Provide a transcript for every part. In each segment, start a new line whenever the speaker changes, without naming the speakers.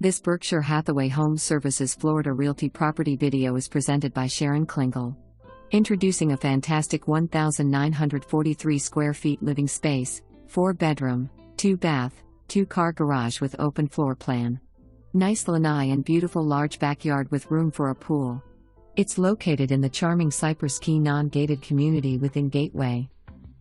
This Berkshire Hathaway HomeServices Florida Realty property video is presented by Sharon Klingel. Introducing a fantastic 1,943 square feet living space, 4-bedroom, 2-bath, 2-car garage with open floor plan. Nice lanai and beautiful large backyard with room for a pool. It's located in the charming Cypress Key non-gated community within Gateway.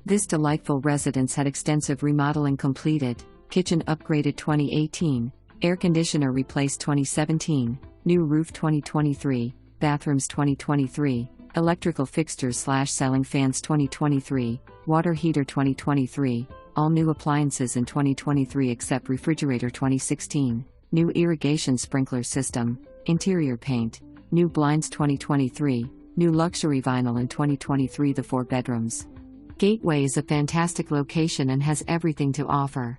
This delightful residence had extensive remodeling completed, kitchen upgraded 2018, air conditioner replaced 2017, new roof 2023, bathrooms 2023, electrical fixtures/ceiling fans 2023, water heater 2023, all new appliances in 2023 except refrigerator 2016, new irrigation sprinkler system, interior paint, new blinds 2023, new luxury vinyl in 2023. The 4 bedrooms. Gateway is a fantastic location and has everything to offer.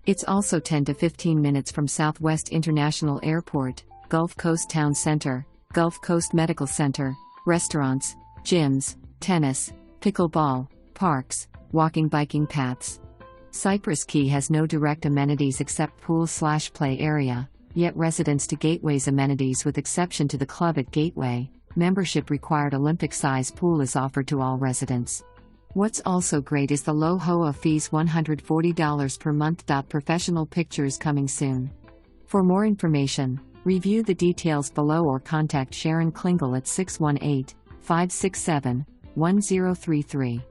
It's also 10 to 15 minutes from Southwest International Airport, Gulf Coast Town Center, Gulf Coast Medical Center, restaurants, gyms, tennis, pickleball, parks, walking biking paths. Cypress Key has no direct amenities except pool/play area, yet residents to Gateway's amenities with exception to the club at Gateway, membership required Olympic-size pool is offered to all residents. What's also great is the low HOA fees $140 per month. Professional pictures coming soon. For more information, review the details below or contact Sharon Klingel at 618-567-1033.